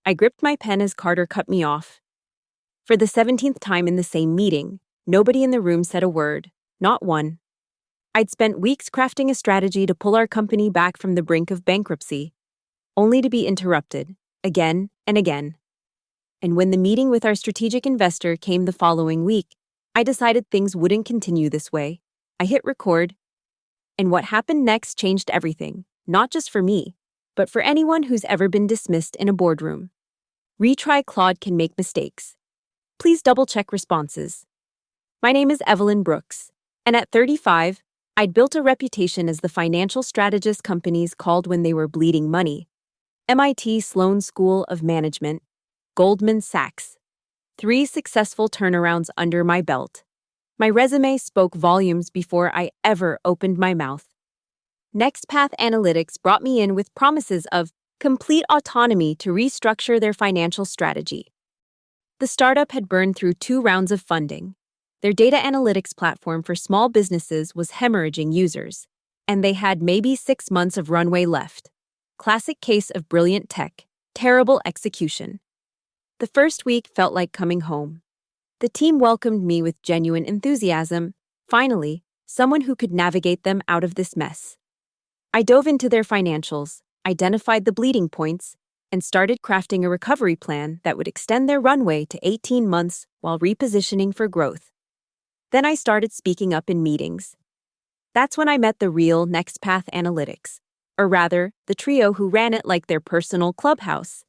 I gripped my pen as Carter cut me off. For the 17th time in the same meeting, nobody in the room said a word, not one. I'd spent weeks crafting a strategy to pull our company back from the brink of bankruptcy, only to be interrupted, again and again. And when the meeting with our strategic investor came the following week, I decided things wouldn't continue this way. I hit record, and what happened next changed everything, not just for me, but for anyone who's ever been dismissed in a boardroom. Retry Claude can make mistakes. Please double-check responses. My name is Evelyn Brooks, and at 35, I'd built a reputation as the financial strategist companies called when they were bleeding money. MIT Sloan School of Management, Goldman Sachs. 3 successful turnarounds under my belt. My resume spoke volumes before I ever opened my mouth. NextPath Analytics brought me in with promises of complete autonomy to restructure their financial strategy. The startup had burned through 2 rounds of funding. Their data analytics platform for small businesses was hemorrhaging users, and they had maybe 6 months of runway left. Classic case of brilliant tech, terrible execution. The first week felt like coming home. The team welcomed me with genuine enthusiasm. Finally, someone who could navigate them out of this mess. I dove into their financials, identified the bleeding points, and started crafting a recovery plan that would extend their runway to 18 months while repositioning for growth. Then I started speaking up in meetings. That's when I met the real NextPath Analytics, or rather, the trio who ran it like their personal clubhouse.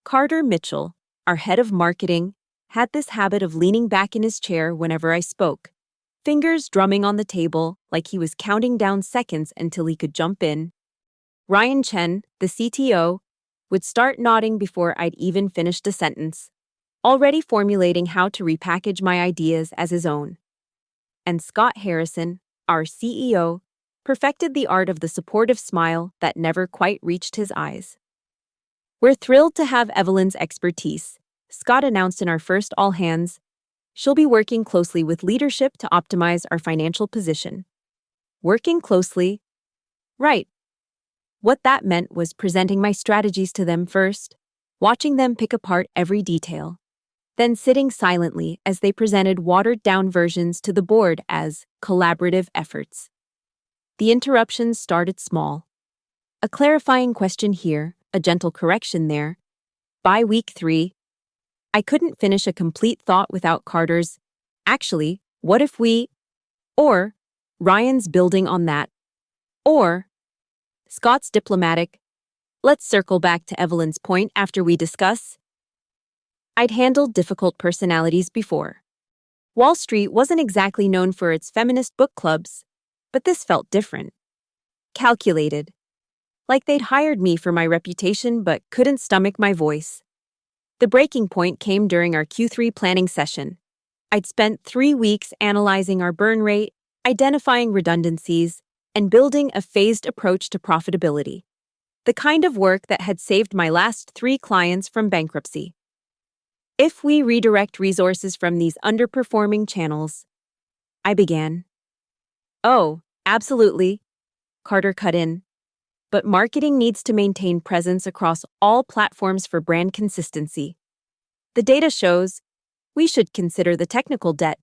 Carter Mitchell, our head of marketing, had this habit of leaning back in his chair whenever I spoke, fingers drumming on the table like he was counting down seconds until he could jump in. Ryan Chen, the CTO, would start nodding before I'd even finished a sentence, already formulating how to repackage my ideas as his own. And Scott Harrison, our CEO, perfected the art of the supportive smile that never quite reached his eyes. We're thrilled to have Evelyn's expertise, Scott announced in our first all-hands. She'll be working closely with leadership to optimize our financial position. Working closely? Right. What that meant was presenting my strategies to them first, watching them pick apart every detail, then sitting silently as they presented watered-down versions to the board as collaborative efforts. The interruptions started small. A clarifying question here, a gentle correction there. By week 3, I couldn't finish a complete thought without Carter's, "Actually, what if we," or Ryan's building on that, or Scott's diplomatic, "Let's circle back to Evelyn's point after we discuss." I'd handled difficult personalities before. Wall Street wasn't exactly known for its feminist book clubs, but this felt different. Calculated. Like they'd hired me for my reputation but couldn't stomach my voice. The breaking point came during our Q3 planning session. I'd spent 3 weeks analyzing our burn rate, identifying redundancies, and building a phased approach to profitability. The kind of work that had saved my last 3 clients from bankruptcy. If we redirect resources from these underperforming channels, I began. "Oh, absolutely," Carter cut in. "But marketing needs to maintain presence across all platforms for brand consistency. The data shows we should consider the technical debt."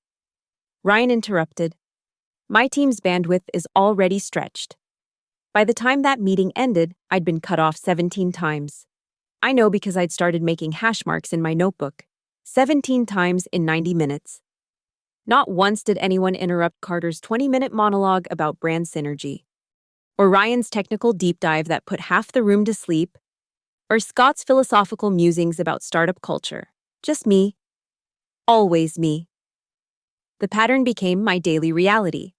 Ryan interrupted. "My team's bandwidth is already stretched." By the time that meeting ended, I'd been cut off 17 times. I know because I'd started making hash marks in my notebook. 17 times in 90 minutes. Not once did anyone interrupt Carter's 20-minute monologue about brand synergy, or Ryan's technical deep dive that put half the room to sleep, or Scott's philosophical musings about startup culture. Just me. Always me. The pattern became my daily reality.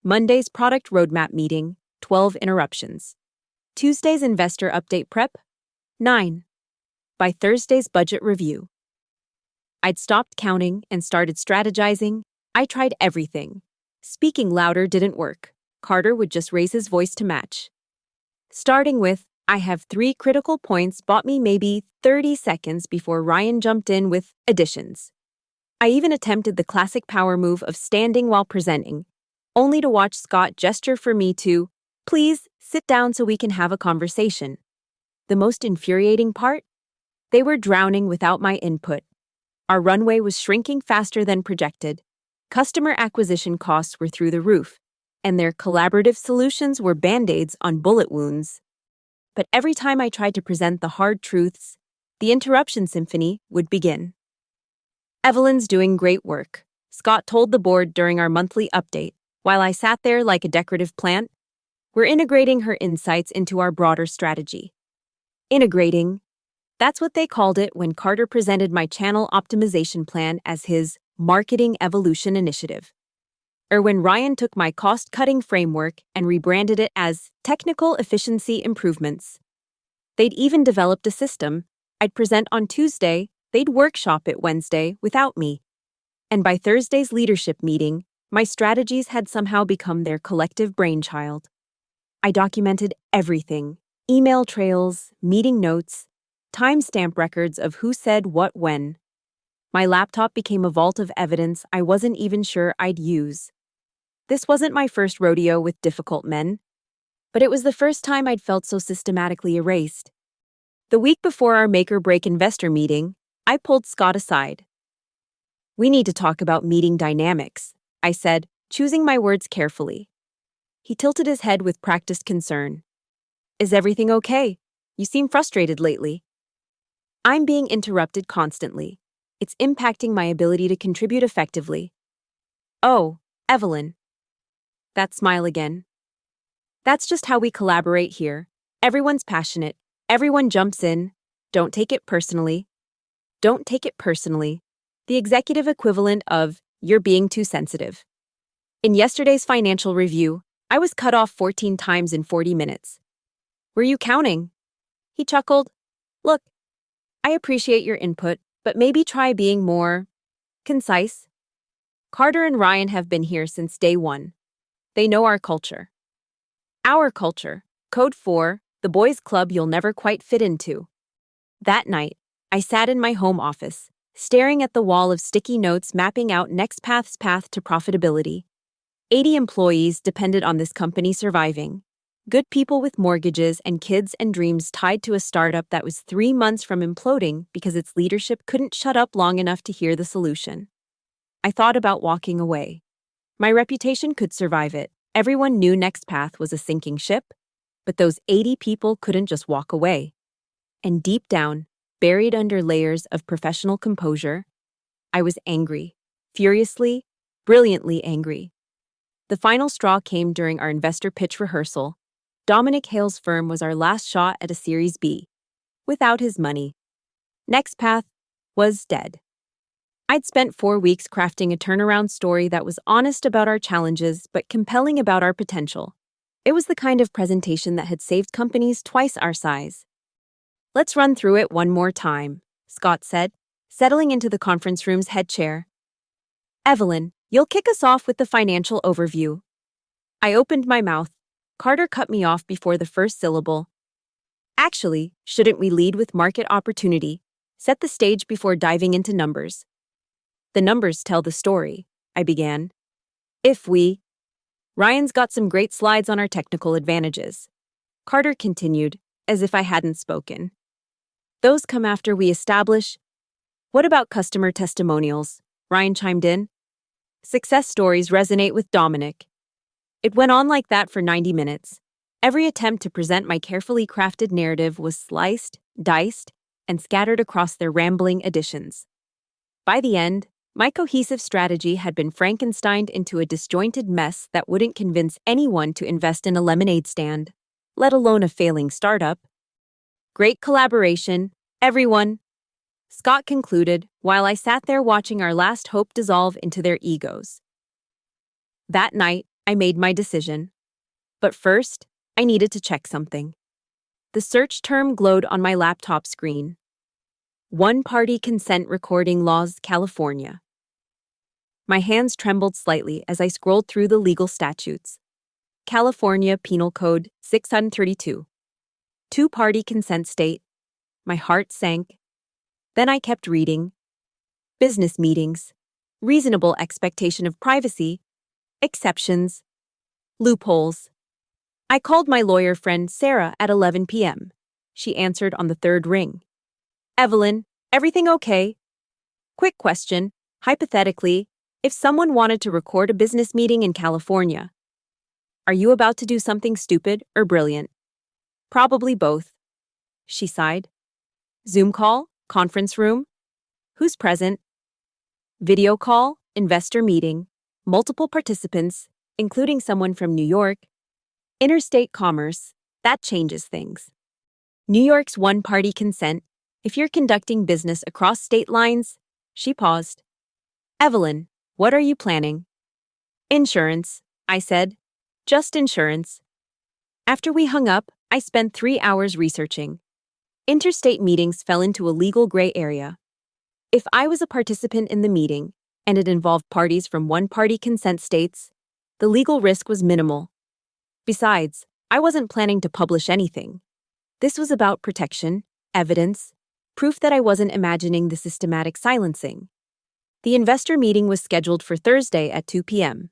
Monday's product roadmap meeting, 12 interruptions. Tuesday's investor update prep, 9. By Thursday's budget review. I'd stopped counting and started strategizing. I tried everything. Speaking louder didn't work. Carter would just raise his voice to match. Starting with, "I have 3 critical points," bought me maybe 30 seconds before Ryan jumped in with additions. I even attempted the classic power move of standing while presenting, only to watch Scott gesture for me to, "Please, sit down so we can have a conversation." The most infuriating part? They were drowning without my input. Our runway was shrinking faster than projected. Customer acquisition costs were through the roof, and their collaborative solutions were band-aids on bullet wounds. But every time I tried to present the hard truths, the interruption symphony would begin. "Evelyn's doing great work," Scott told the board during our monthly update, while I sat there like a decorative plant. "We're integrating her insights into our broader strategy." Integrating. That's what they called it when Carter presented my channel optimization plan as his marketing evolution initiative. Or when Ryan took my cost-cutting framework and rebranded it as technical efficiency improvements. They'd even developed a system. I'd present on Tuesday, they'd workshop it Wednesday without me. And by Thursday's leadership meeting, my strategies had somehow become their collective brainchild. I documented everything: email trails, meeting notes, timestamp records of who said what when. My laptop became a vault of evidence I wasn't even sure I'd use. This wasn't my first rodeo with difficult men, but it was the first time I'd felt so systematically erased. The week before our make-or-break investor meeting, I pulled Scott aside. "We need to talk about meeting dynamics," I said, choosing my words carefully. He tilted his head with practiced concern. "Is everything okay? You seem frustrated lately." "I'm being interrupted constantly. It's impacting my ability to contribute effectively." "Oh, Evelyn." That smile again. "That's just how we collaborate here. Everyone's passionate. Everyone jumps in. Don't take it personally." Don't take it personally. The executive equivalent of "you're being too sensitive." In yesterday's financial review, I was cut off 14 times in 40 minutes. "Were you counting?" He chuckled. "Look, I appreciate your input, but maybe try being more concise." Carter and Ryan have been here since day one. They know our culture. Our culture, Code 4, the boys' club you'll never quite fit into. That night, I sat in my home office, staring at the wall of sticky notes mapping out NextPath's path to profitability. 80 employees depended on this company surviving. Good people with mortgages and kids and dreams tied to a startup that was 3 months from imploding because its leadership couldn't shut up long enough to hear the solution. I thought about walking away. My reputation could survive it. Everyone knew NextPath was a sinking ship, but those 80 people couldn't just walk away. And deep down, buried under layers of professional composure, I was angry, furiously, brilliantly angry. The final straw came during our investor pitch rehearsal. Dominic Hale's firm was our last shot at a Series B. Without his money, NextPath was dead. I'd spent 4 weeks crafting a turnaround story that was honest about our challenges but compelling about our potential. It was the kind of presentation that had saved companies twice our size. "Let's run through it one more time," Scott said, settling into the conference room's head chair. "Evelyn, you'll kick us off with the financial overview." I opened my mouth. Carter cut me off before the first syllable. "Actually, shouldn't we lead with market opportunity? Set the stage before diving into numbers." "The numbers tell the story," I began. Ryan's got some great slides on our technical advantages." Carter continued, as if I hadn't spoken. "Those come after we establish." "What about customer testimonials?" Ryan chimed in. "Success stories resonate with Dominic." It went on like that for 90 minutes. Every attempt to present my carefully crafted narrative was sliced, diced, and scattered across their rambling additions. By the end, my cohesive strategy had been Frankensteined into a disjointed mess that wouldn't convince anyone to invest in a lemonade stand, let alone a failing startup. "Great collaboration, everyone," Scott concluded while I sat there watching our last hope dissolve into their egos. That night, I made my decision. But first, I needed to check something. The search term glowed on my laptop screen. One-party consent recording laws, California. My hands trembled slightly as I scrolled through the legal statutes. California Penal Code 632. Two-party consent state. My heart sank. Then I kept reading. Business meetings. Reasonable expectation of privacy. Exceptions. Loopholes. I called my lawyer friend Sarah at 11 p.m. She answered on the third ring. Evelyn, everything okay? Quick question. Hypothetically, if someone wanted to record a business meeting in California, are you about to do something stupid or brilliant? Probably both. She sighed. Zoom call? Conference room? Who's present? Video call? Investor meeting? Multiple participants, including someone from New York? Interstate commerce? That changes things. New York's one-party consent. If you're conducting business across state lines, she paused. Evelyn, what are you planning? Insurance, I said. Just insurance. After we hung up, I spent 3 hours researching. Interstate meetings fell into a legal gray area. If I was a participant in the meeting, and it involved parties from one-party consent states, the legal risk was minimal. Besides, I wasn't planning to publish anything. This was about protection, evidence, proof that I wasn't imagining the systematic silencing. The investor meeting was scheduled for Thursday at 2 p.m.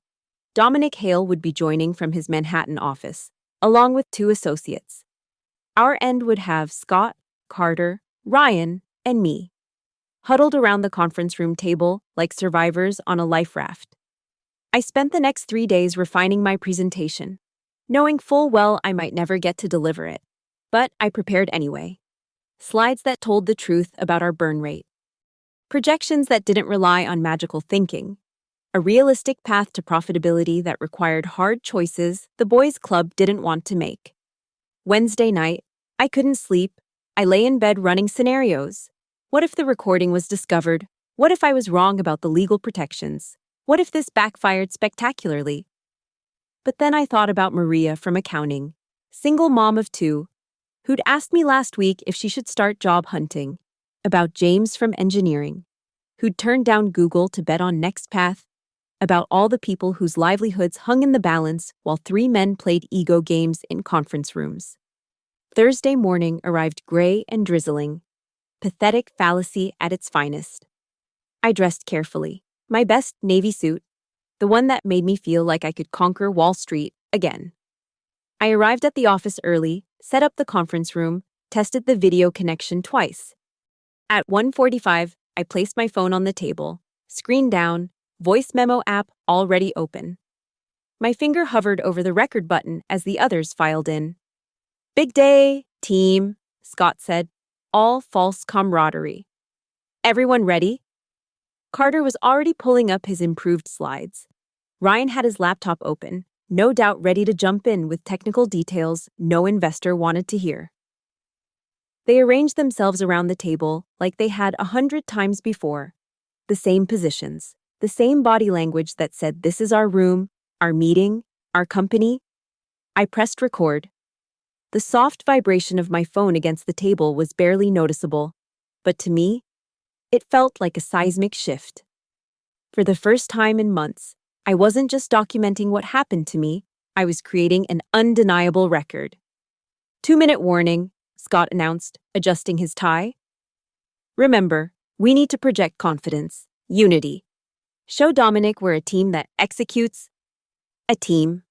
Dominic Hale would be joining from his Manhattan office, along with 2 associates. Our end would have Scott, Carter, Ryan, and me, huddled around the conference room table like survivors on a life raft. I spent the next 3 days refining my presentation, knowing full well I might never get to deliver it. But I prepared anyway. Slides that told the truth about our burn rate. Projections that didn't rely on magical thinking. A realistic path to profitability that required hard choices the boys' club didn't want to make. Wednesday night, I couldn't sleep. I lay in bed running scenarios. What if the recording was discovered? What if I was wrong about the legal protections? What if this backfired spectacularly? But then I thought about Maria from accounting, single mom of 2, who'd asked me last week if she should start job hunting, about James from engineering, who'd turned down Google to bet on NextPath, about all the people whose livelihoods hung in the balance while 3 men played ego games in conference rooms. Thursday morning arrived gray and drizzling, pathetic fallacy at its finest. I dressed carefully, my best navy suit, the one that made me feel like I could conquer Wall Street again. I arrived at the office early, set up the conference room, tested the video connection twice. At 1:45, I placed my phone on the table, screen down, voice memo app already open. My finger hovered over the record button as the others filed in. Big day, team, Scott said, all false camaraderie. Everyone ready? Carter was already pulling up his improved slides. Ryan had his laptop open, no doubt ready to jump in with technical details no investor wanted to hear. They arranged themselves around the table like they had 100 times before. The same positions, the same body language that said this is our room, our meeting, our company. I pressed record. The soft vibration of my phone against the table was barely noticeable, but to me, it felt like a seismic shift. For the first time in months, I wasn't just documenting what happened to me, I was creating an undeniable record. 2-minute warning, Scott announced, adjusting his tie. Remember, we need to project confidence, unity. Show Dominic we're a team that executes. A team.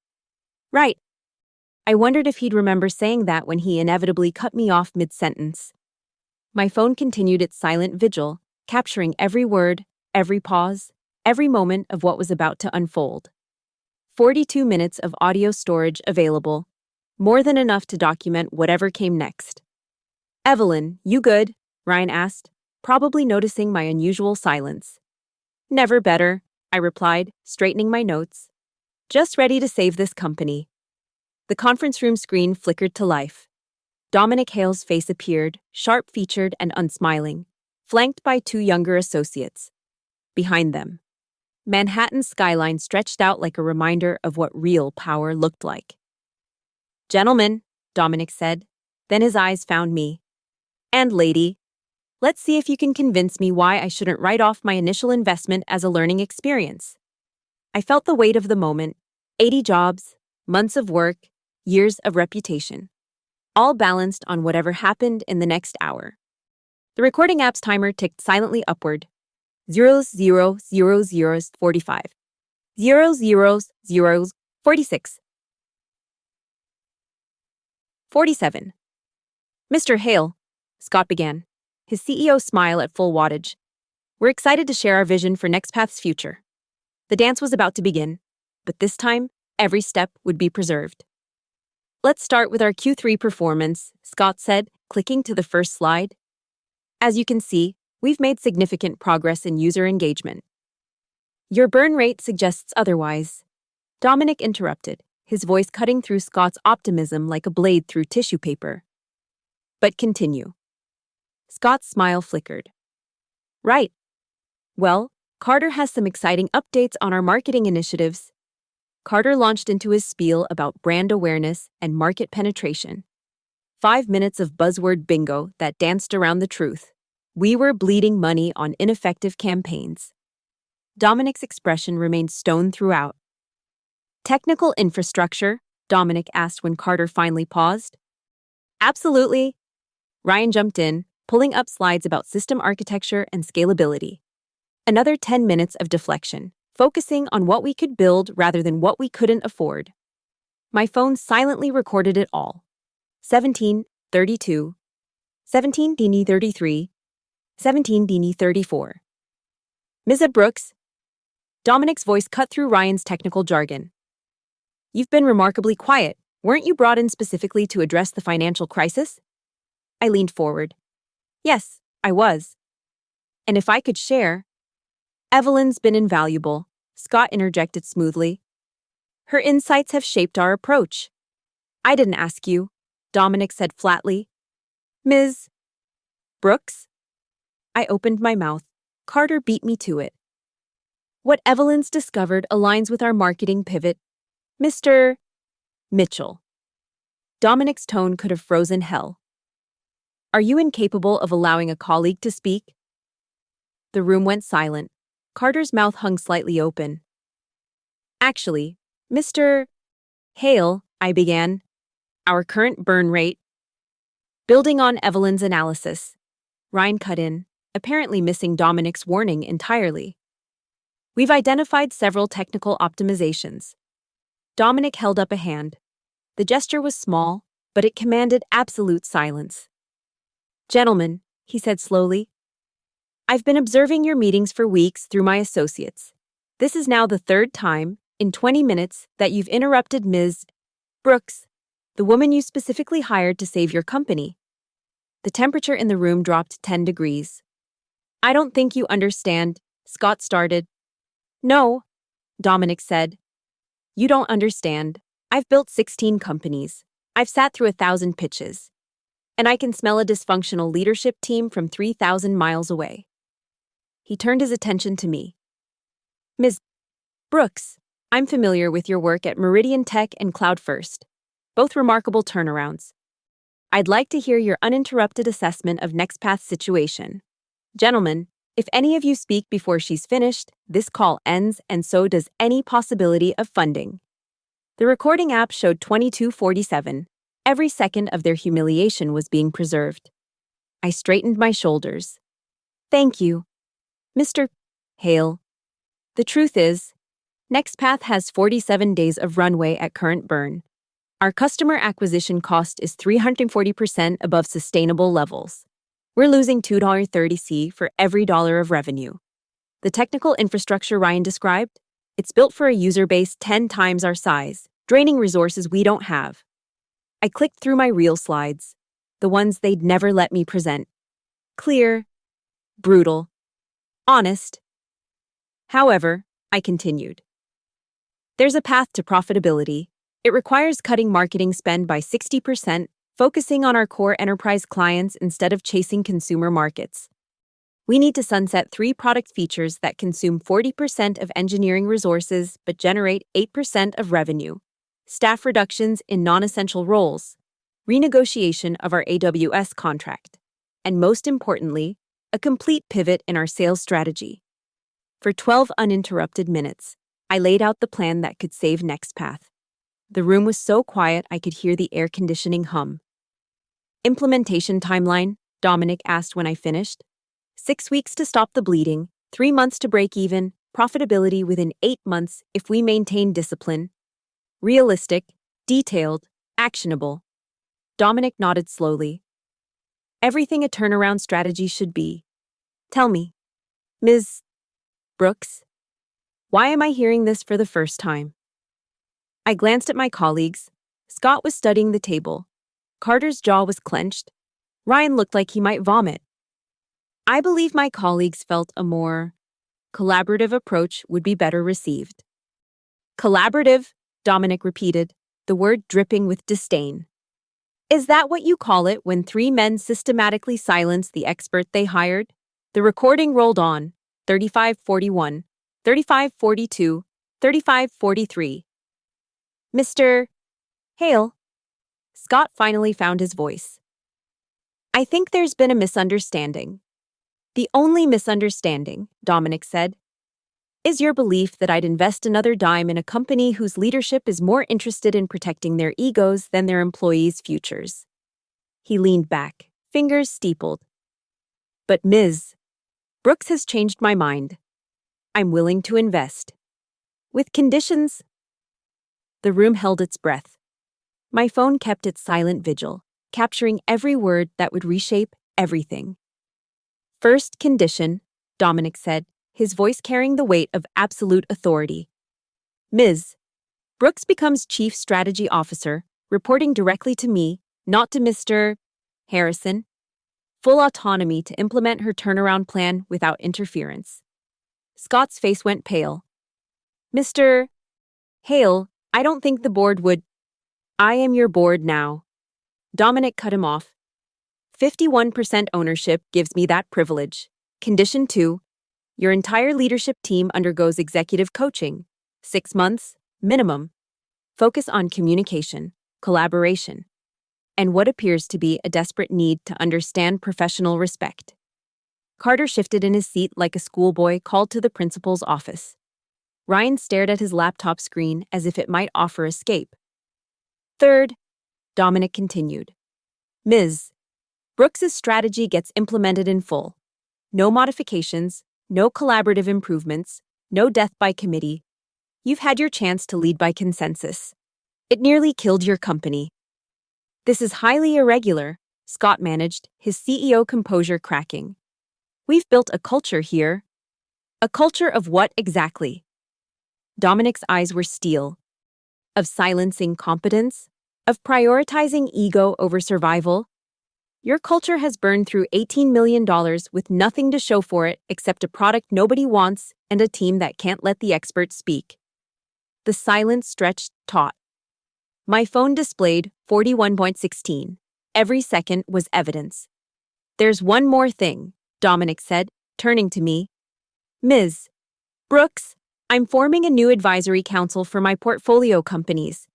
Right. I wondered if he'd remember saying that when he inevitably cut me off mid-sentence. My phone continued its silent vigil, capturing every word, every pause, every moment of what was about to unfold. 42 minutes of audio storage available, more than enough to document whatever came next. Evelyn, you good? Ryan asked, probably noticing my unusual silence. Never better, I replied, straightening my notes. Just ready to save this company. The conference room screen flickered to life. Dominic Hale's face appeared, sharp-featured and unsmiling, flanked by 2 younger associates. Behind them, Manhattan's skyline stretched out like a reminder of what real power looked like. Gentlemen, Dominic said, then his eyes found me. And lady, let's see if you can convince me why I shouldn't write off my initial investment as a learning experience. I felt the weight of the moment, 80 jobs, months of work, years of reputation, all balanced on whatever happened in the next hour. The recording app's timer ticked silently upward. 00:00:45. 00:00:46. 47. Mr. Hale, Scott began. his CEO smile at full wattage. We're excited to share our vision for NextPath's future. The dance was about to begin, but this time, every step would be preserved. Let's start with our Q3 performance, Scott said, clicking to the first slide. As you can see, we've made significant progress in user engagement. Your burn rate suggests otherwise. Dominic interrupted, his voice cutting through Scott's optimism like a blade through tissue paper. But continue. Scott's smile flickered. Right. Well, Carter has some exciting updates on our marketing initiatives. Carter launched into his spiel about brand awareness and market penetration. 5 minutes of buzzword bingo that danced around the truth. We were bleeding money on ineffective campaigns. Dominic's expression remained stone throughout. Technical infrastructure? Dominic asked when Carter finally paused. Absolutely. Ryan jumped in, pulling up slides about system architecture and scalability. Another 10 minutes of deflection, focusing on what we could build rather than what we couldn't afford. My phone silently recorded it all. 17:32, 17:33, 17:34. Ms. Brooks. Dominic's voice cut through Ryan's technical jargon. You've been remarkably quiet. Weren't you brought in specifically to address the financial crisis? I leaned forward. Yes, I was. And if I could share... Evelyn's been invaluable, Scott interjected smoothly. Her insights have shaped our approach. I didn't ask you, Dominic said flatly. Ms. Brooks? I opened my mouth. Carter beat me to it. What Evelyn's discovered aligns with our marketing pivot. Mr. Mitchell. Dominic's tone could have frozen hell. Are you incapable of allowing a colleague to speak? The room went silent. Carter's mouth hung slightly open. Actually, Mr. Hale, I began. Our current burn rate. Building on Evelyn's analysis. Ryan cut in, apparently missing Dominic's warning entirely. We've identified several technical optimizations. Dominic held up a hand. The gesture was small, but it commanded absolute silence. Gentlemen, he said slowly, I've been observing your meetings for weeks through my associates. This is now the third time, in 20 minutes, that you've interrupted Ms. Brooks, the woman you specifically hired to save your company. The temperature in the room dropped 10 degrees. I don't think you understand, Scott started. No, Dominic said. You don't understand. I've built 16 companies. I've sat through 1,000 pitches. And I can smell a dysfunctional leadership team from 3,000 miles away. He turned his attention to me. Ms. Brooks, I'm familiar with your work at Meridian Tech and Cloud First, both remarkable turnarounds. I'd like to hear your uninterrupted assessment of NextPath's situation. Gentlemen, if any of you speak before she's finished, this call ends and so does any possibility of funding. The recording app showed 22:47. Every second of their humiliation was being preserved. I straightened my shoulders. Thank you, Mr. Hale. The truth is, NextPath has 47 days of runway at current burn. Our customer acquisition cost is 340% above sustainable levels. We're losing $2.30 for every dollar of revenue. The technical infrastructure Ryan described, it's built for a user base 10 times our size, draining resources we don't have. I clicked through my reel slides, the ones they'd never let me present. Clear, brutal, honest. However, I continued. There's a path to profitability. It requires cutting marketing spend by 60%, focusing on our core enterprise clients instead of chasing consumer markets. We need to sunset 3 product features that consume 40% of engineering resources but generate 8% of revenue. Staff reductions in non-essential roles, renegotiation of our AWS contract, and most importantly, a complete pivot in our sales strategy. For 12 uninterrupted minutes, I laid out the plan that could save NextPath. The room was so quiet I could hear the air conditioning hum. Implementation timeline, Dominic asked when I finished. 6 weeks to stop the bleeding, 3 months to break even, profitability within 8 months if we maintain discipline. Realistic, detailed, actionable. Dominic nodded slowly. Everything a turnaround strategy should be. Tell me, Ms. Brooks, why am I hearing this for the first time? I glanced at my colleagues. Scott was studying the table. Carter's jaw was clenched. Ryan looked like he might vomit. I believe my colleagues felt a more collaborative approach would be better received. Collaborative, Dominic repeated, the word dripping with disdain. Is that what you call it when three men systematically silenced the expert they hired? The recording rolled on, 3541, 3542, 3543. Mr. Hale. Scott finally found his voice. I think there's been a misunderstanding. The only misunderstanding, Dominic said, is your belief that I'd invest another dime in a company whose leadership is more interested in protecting their egos than their employees' futures. He leaned back, fingers steepled. But Ms. Brooks has changed my mind. I'm willing to invest. With conditions. The room held its breath. My phone kept its silent vigil, capturing every word that would reshape everything. First condition, Dominic said, his voice carrying the weight of absolute authority. Ms. Brooks becomes Chief Strategy Officer, reporting directly to me, not to Mr. Harrison. Full autonomy to implement her turnaround plan without interference. Scott's face went pale. Mr. Hale, I don't think the board would. I am your board now. Dominic cut him off. 51% ownership gives me that privilege. Condition 2. Your entire leadership team undergoes executive coaching. 6 months, minimum. Focus on communication, collaboration, and what appears to be a desperate need to understand professional respect. Carter shifted in his seat like a schoolboy called to the principal's office. Ryan stared at his laptop screen as if it might offer escape. Third, Dominic continued. Ms. Brooks's strategy gets implemented in full. No modifications, no collaborative improvements, no death by committee. You've had your chance to lead by consensus. It nearly killed your company. This is highly irregular, Scott managed, his CEO composure cracking. We've built a culture here. A culture of what exactly? Dominic's eyes were steel. Of silencing competence? Of prioritizing ego over survival? Your culture has burned through $18 million with nothing to show for it except a product nobody wants and a team that can't let the experts speak. The silence stretched taut. My phone displayed 41.16. Every second was evidence. There's one more thing, Dominic said, turning to me. Ms. Brooks, I'm forming a new advisory council for my portfolio companies.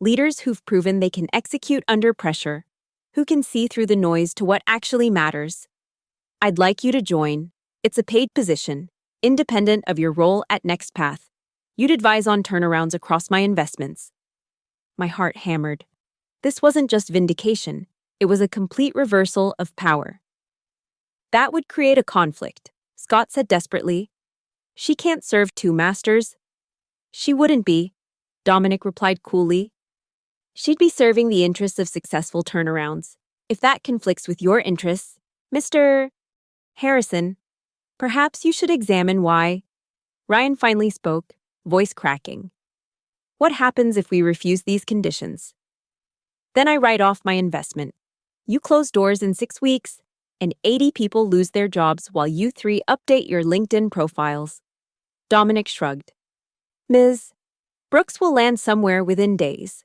Leaders who've proven they can execute under pressure, who can see through the noise to what actually matters. I'd like you to join. It's a paid position, independent of your role at NextPath. You'd advise on turnarounds across my investments. My heart hammered. This wasn't just vindication, it was a complete reversal of power. That would create a conflict, Scott said desperately. She can't serve two masters. She wouldn't be, Dominic replied coolly. She'd be serving the interests of successful turnarounds. If that conflicts with your interests, Mr. Harrison, perhaps you should examine why. Ryan finally spoke, voice cracking. What happens if we refuse these conditions? Then I write off my investment. You close doors in 6 weeks, and 80 people lose their jobs while you three update your LinkedIn profiles. Dominic shrugged. Ms. Brooks will land somewhere within days.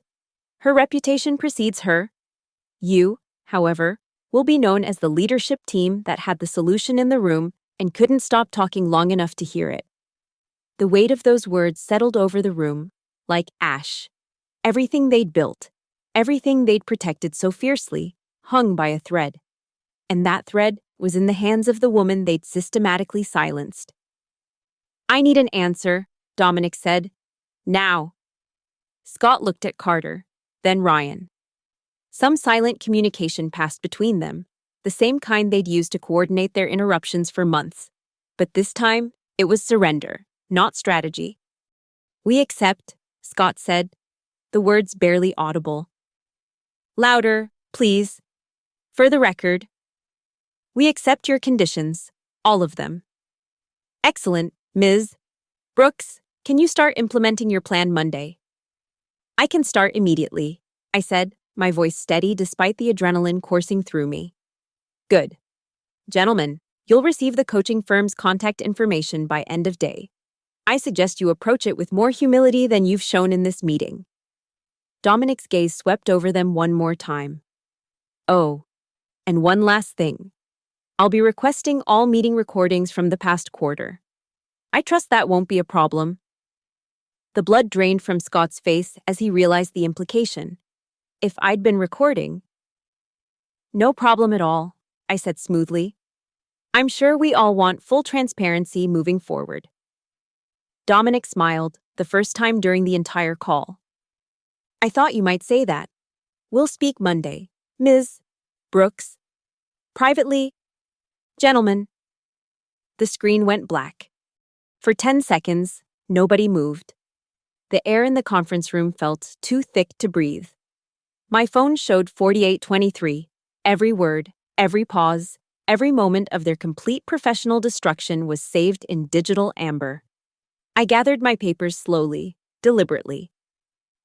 Her reputation precedes her. You, however, will be known as the leadership team that had the solution in the room and couldn't stop talking long enough to hear it. The weight of those words settled over the room, like ash. Everything they'd built, everything they'd protected so fiercely, hung by a thread. And that thread was in the hands of the woman they'd systematically silenced. I need an answer, Dominic said. Now. Scott looked at Carter, then Ryan. Some silent communication passed between them, the same kind they'd used to coordinate their interruptions for months. But this time, it was surrender, not strategy. We accept, Scott said, the words barely audible. Louder, please. For the record, We accept your conditions, all of them. Excellent, Ms. Brooks. Can you start implementing your plan Monday? I can start immediately, I said, my voice steady despite the adrenaline coursing through me. Good. Gentlemen, you'll receive the coaching firm's contact information by end of day. I suggest you approach it with more humility than you've shown in this meeting. Dominic's gaze swept over them one more time. Oh, and one last thing. I'll be requesting all meeting recordings from the past quarter. I trust that won't be a problem. The blood drained from Scott's face as he realized the implication. If I'd been recording. No problem at all, I said smoothly. I'm sure we all want full transparency moving forward. Dominic smiled, the first time during the entire call. I thought you might say that. We'll speak Monday, Ms. Brooks. Privately. Gentlemen. The screen went black. For 10 seconds, nobody moved. The air in the conference room felt too thick to breathe. My phone showed 48:23. Every word, every pause, every moment of their complete professional destruction was saved in digital amber. I gathered my papers slowly, deliberately.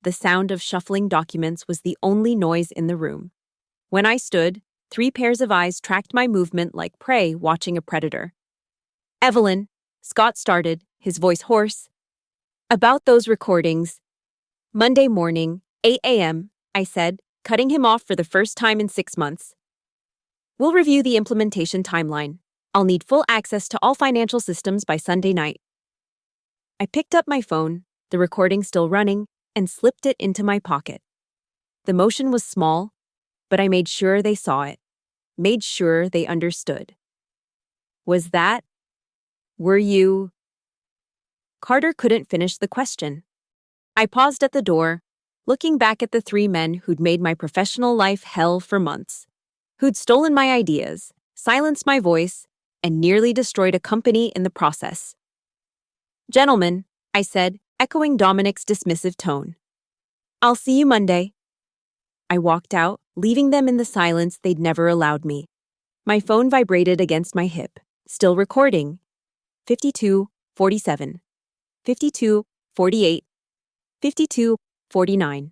The sound of shuffling documents was the only noise in the room. When I stood, 3 pairs of eyes tracked my movement like prey watching a predator. Evelyn, Scott started, his voice hoarse. About those recordings. Monday morning, 8 a.m., I said, cutting him off for the first time in 6 months. We'll review the implementation timeline. I'll need full access to all financial systems by Sunday night. I picked up my phone, the recording still running, and slipped it into my pocket. The motion was small, but I made sure they saw it, made sure they understood. Was that? Were you? Carter couldn't finish the question. I paused at the door, looking back at the 3 men who'd made my professional life hell for months, who'd stolen my ideas, silenced my voice, and nearly destroyed a company in the process. Gentlemen, I said, echoing Dominic's dismissive tone. I'll see you Monday. I walked out, leaving them in the silence they'd never allowed me. My phone vibrated against my hip, still recording. 52:47. 52:48. 52:49.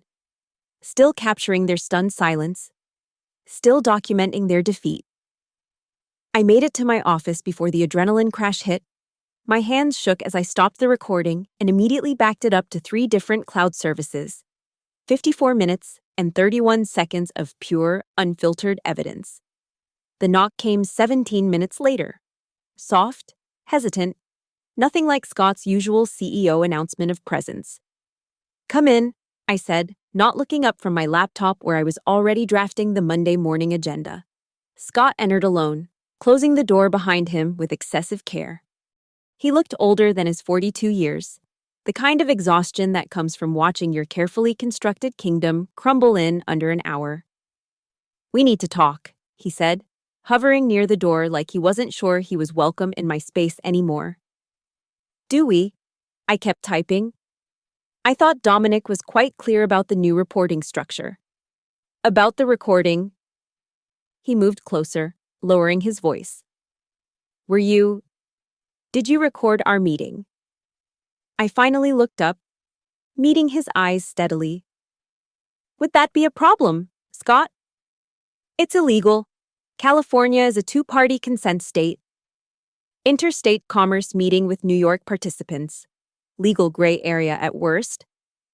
Still capturing their stunned silence. Still documenting their defeat. I made it to my office before the adrenaline crash hit. My hands shook as I stopped the recording and immediately backed it up to 3 different cloud services. 54 minutes and 31 seconds of pure, unfiltered evidence. The knock came 17 minutes later. Soft, hesitant, nothing like Scott's usual CEO announcement of presence. Come in, I said, not looking up from my laptop where I was already drafting the Monday morning agenda. Scott entered alone, closing the door behind him with excessive care. He looked older than his 42 years, the kind of exhaustion that comes from watching your carefully constructed kingdom crumble in under an hour. We need to talk, he said, hovering near the door like he wasn't sure he was welcome in my space anymore. Do we? I kept typing. I thought Dominic was quite clear about the new reporting structure. About the recording. He moved closer, lowering his voice. Did you record our meeting? I finally looked up, meeting his eyes steadily. Would that be a problem, Scott? It's illegal. California is a 2-party consent state. Interstate commerce meeting with New York participants. Legal gray area at worst.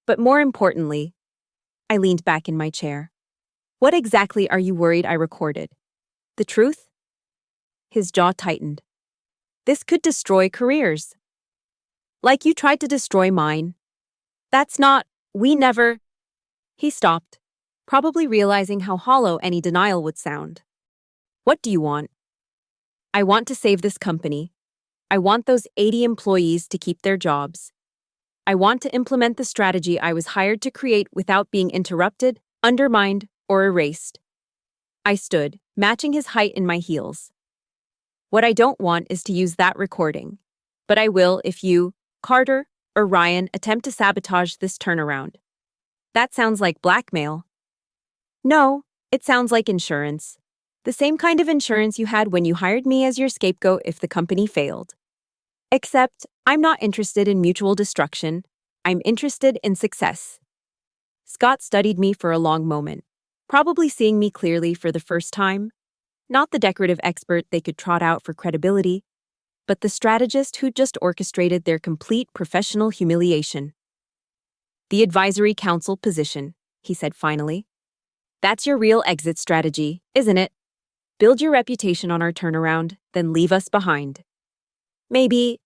But more importantly, I leaned back in my chair. What exactly are you worried I recorded? The truth? His jaw tightened. This could destroy careers. Like you tried to destroy mine. That's not, we never. He stopped, probably realizing how hollow any denial would sound. What do you want? I want to save this company. I want those 80 employees to keep their jobs. I want to implement the strategy I was hired to create without being interrupted, undermined, or erased. I stood, matching his height in my heels. What I don't want is to use that recording. But I will if you, Carter, or Ryan attempt to sabotage this turnaround. That sounds like blackmail. No, it sounds like insurance. The same kind of insurance you had when you hired me as your scapegoat if the company failed. Except, I'm not interested in mutual destruction. I'm interested in success. Scott studied me for a long moment, probably seeing me clearly for the first time. Not the decorative expert they could trot out for credibility, but the strategist who'd just orchestrated their complete professional humiliation. The advisory council position, he said finally. That's your real exit strategy, isn't it? Build your reputation on our turnaround, then leave us behind. Maybe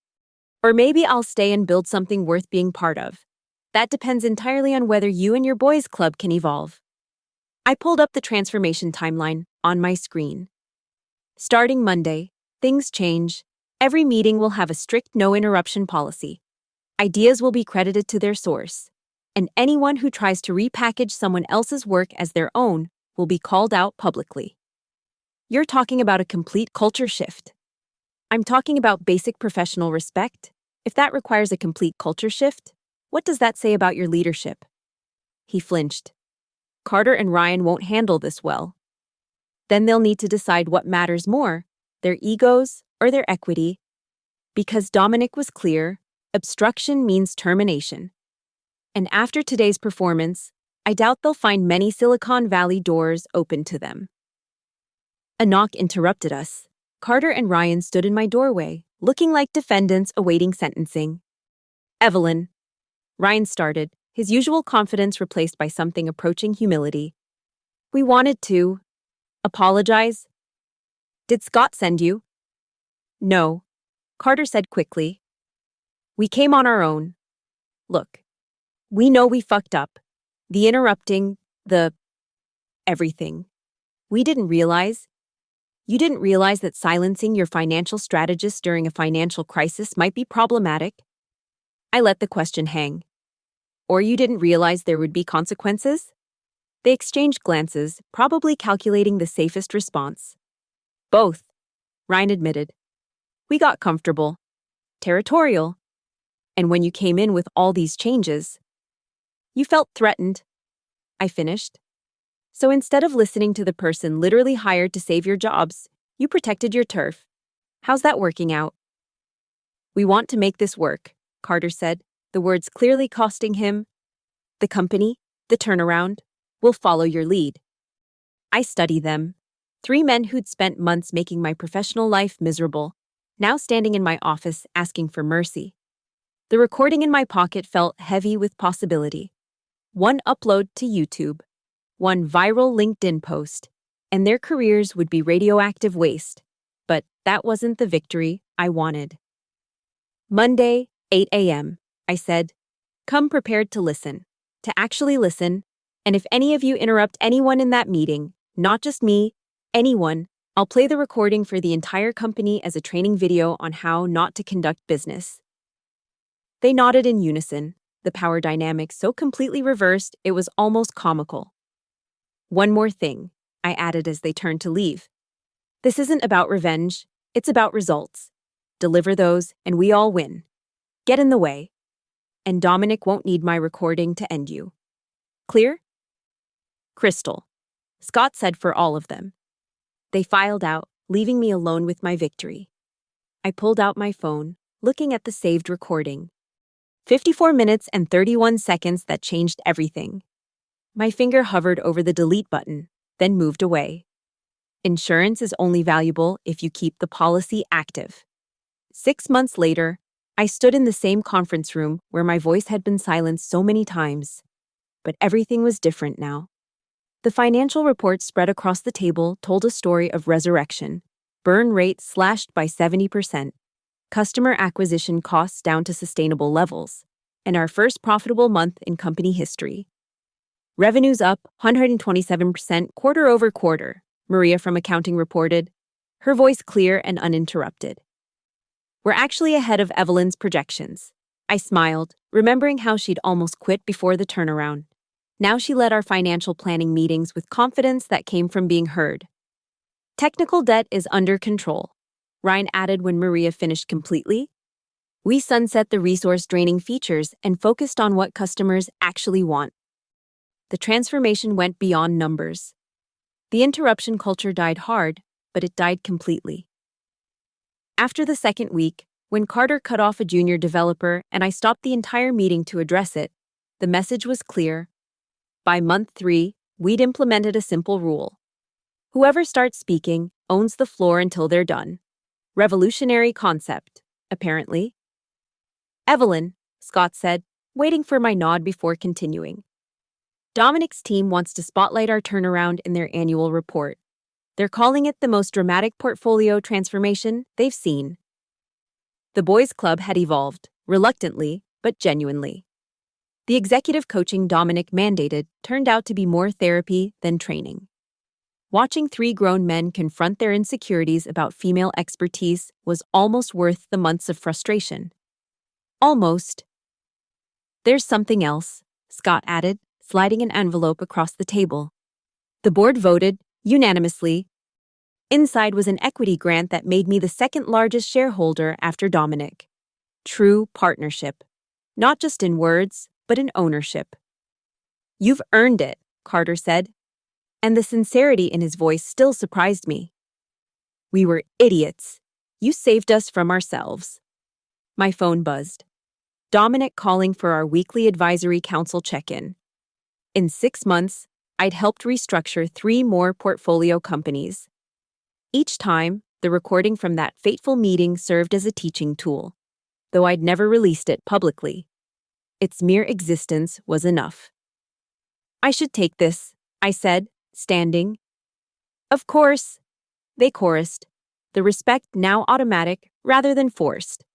I'll stay and build something worth being part of. That depends entirely on whether you and your boys' club can evolve. I pulled up the transformation timeline on my screen. Starting Monday, things change. Every meeting will have a strict no-interruption policy. Ideas will be credited to their source, and anyone who tries to repackage someone else's work as their own will be called out publicly. You're talking about a complete culture shift. I'm talking about basic professional respect. If that requires a complete culture shift, what does that say about your leadership? He flinched. Carter and Ryan won't handle this well. Then they'll need to decide what matters more, their egos or their equity. Because Dominic was clear, obstruction means termination. And after today's performance, I doubt they'll find many Silicon Valley doors open to them. A knock interrupted us. Carter and Ryan stood in my doorway, looking like defendants awaiting sentencing. Evelyn. Ryan started, his usual confidence replaced by something approaching humility. We wanted to apologize. Did Scott send you? No, Carter said quickly. We came on our own. Look, we know we fucked up. The interrupting, the everything. We didn't realize. You didn't realize that silencing your financial strategist during a financial crisis might be problematic? I let the question hang. Or you didn't realize there would be consequences? They exchanged glances, probably calculating the safest response. Both, Ryan admitted. We got comfortable, territorial. And when you came in with all these changes, you felt threatened. I finished. So instead of listening to the person literally hired to save your jobs, you protected your turf. How's that working out? We want to make this work, Carter said, the words clearly costing him. The company, the turnaround, will follow your lead. I study them. 3 men who'd spent months making my professional life miserable, now standing in my office asking for mercy. The recording in my pocket felt heavy with possibility. One upload to YouTube, one viral LinkedIn post, and their careers would be radioactive waste. But that wasn't the victory I wanted. Monday, 8 a.m., I said, come prepared to listen, to actually listen, and if any of you interrupt anyone in that meeting, not just me, anyone, I'll play the recording for the entire company as a training video on how not to conduct business. They nodded in unison, the power dynamic so completely reversed it was almost comical. One more thing, I added as they turned to leave. This isn't about revenge, it's about results. Deliver those, and we all win. Get in the way. And Dominic won't need my recording to end you. Clear? Crystal, Scott said for all of them. They filed out, leaving me alone with my victory. I pulled out my phone, looking at the saved recording. 54 minutes and 31 seconds that changed everything. My finger hovered over the delete button, then moved away. Insurance is only valuable if you keep the policy active. 6 months later, I stood in the same conference room where my voice had been silenced so many times. But everything was different now. The financial reports spread across the table told a story of resurrection, burn rate slashed by 70%, customer acquisition costs down to sustainable levels, and our first profitable month in company history. Revenues up 127% quarter over quarter, Maria from accounting reported, her voice clear and uninterrupted. We're actually ahead of Evelyn's projections. I smiled, remembering how she'd almost quit before the turnaround. Now she led our financial planning meetings with confidence that came from being heard. Technical debt is under control, Ryan added when Maria finished completely. We sunset the resource-draining features and focused on what customers actually want. The transformation went beyond numbers. The interruption culture died hard, but it died completely. After the second week, when Carter cut off a junior developer and I stopped the entire meeting to address it, the message was clear. By month 3, we'd implemented a simple rule. Whoever starts speaking owns the floor until they're done. Revolutionary concept, apparently. Evelyn, Scott said, waiting for my nod before continuing. Dominic's team wants to spotlight our turnaround in their annual report. They're calling it the most dramatic portfolio transformation they've seen. The boys' club had evolved, reluctantly, but genuinely. The executive coaching Dominic mandated turned out to be more therapy than training. Watching 3 grown men confront their insecurities about female expertise was almost worth the months of frustration. Almost. There's something else, Scott added, sliding an envelope across the table. The board voted, unanimously. Inside was an equity grant that made me the second largest shareholder after Dominic. True partnership. Not just in words, but in ownership. You've earned it, Carter said. And the sincerity in his voice still surprised me. We were idiots. You saved us from ourselves. My phone buzzed. Dominic calling for our weekly advisory council check-in. In 6 months, I'd helped restructure 3 more portfolio companies. Each time, the recording from that fateful meeting served as a teaching tool, though I'd never released it publicly. Its mere existence was enough. I should take this, I said, standing. Of course, they chorused, the respect now automatic rather than forced.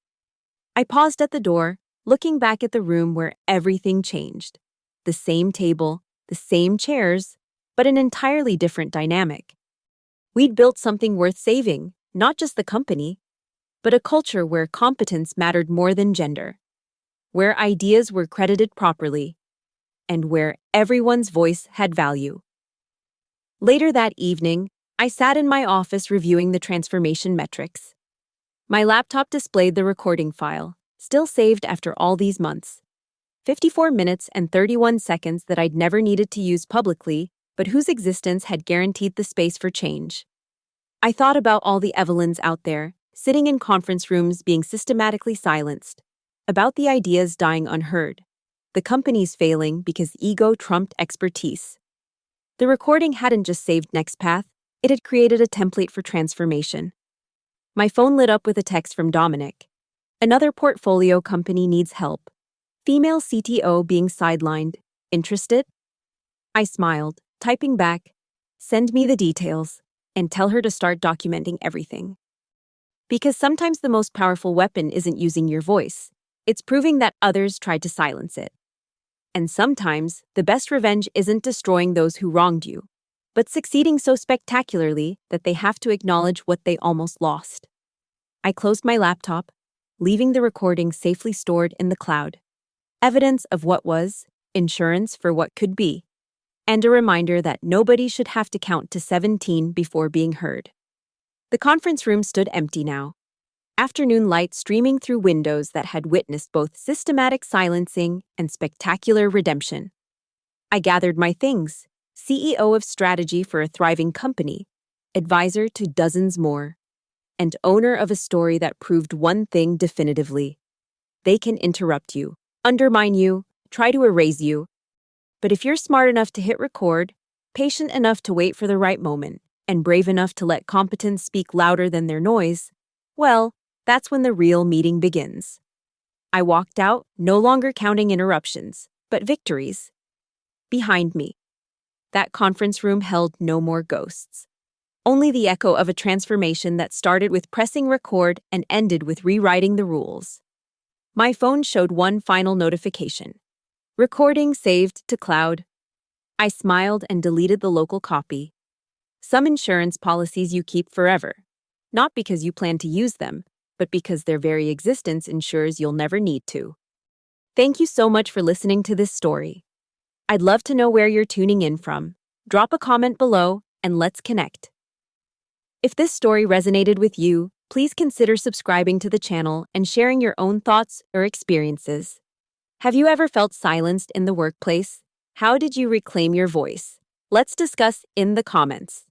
I paused at the door, looking back at the room where everything changed. The same table, the same chairs, but an entirely different dynamic. We'd built something worth saving, not just the company, but a culture where competence mattered more than gender, where ideas were credited properly, and where everyone's voice had value. Later that evening, I sat in my office reviewing the transformation metrics. My laptop displayed the recording file, still saved after all these months. 54 minutes and 31 seconds that I'd never needed to use publicly, but whose existence had guaranteed the space for change. I thought about all the Evelyns out there, sitting in conference rooms being systematically silenced, about the ideas dying unheard, the companies failing because ego trumped expertise. The recording hadn't just saved NextPath, it had created a template for transformation. My phone lit up with a text from Dominic. Another portfolio company needs help. Female CTO being sidelined. Interested? I smiled, typing back, send me the details, and tell her to start documenting everything. Because sometimes the most powerful weapon isn't using your voice, it's proving that others tried to silence it. And sometimes, the best revenge isn't destroying those who wronged you, but succeeding so spectacularly that they have to acknowledge what they almost lost. I closed my laptop, leaving the recording safely stored in the cloud. Evidence of what was, insurance for what could be, and a reminder that nobody should have to count to 17 before being heard. The conference room stood empty now. Afternoon light streaming through windows that had witnessed both systematic silencing and spectacular redemption. I gathered my things, CEO of strategy for a thriving company, advisor to dozens more, and owner of a story that proved one thing definitively. They can interrupt you, undermine you, try to erase you. But if you're smart enough to hit record, patient enough to wait for the right moment, and brave enough to let competence speak louder than their noise, well, that's when the real meeting begins. I walked out, no longer counting interruptions, but victories. Behind me, that conference room held no more ghosts. Only the echo of a transformation that started with pressing record and ended with rewriting the rules. My phone showed one final notification. Recording saved to cloud. I smiled and deleted the local copy. Some insurance policies you keep forever, not because you plan to use them, but because their very existence ensures you'll never need to. Thank you so much for listening to this story. I'd love to know where you're tuning in from. Drop a comment below and let's connect. If this story resonated with you, please consider subscribing to the channel and sharing your own thoughts or experiences. Have you ever felt silenced in the workplace? How did you reclaim your voice? Let's discuss in the comments.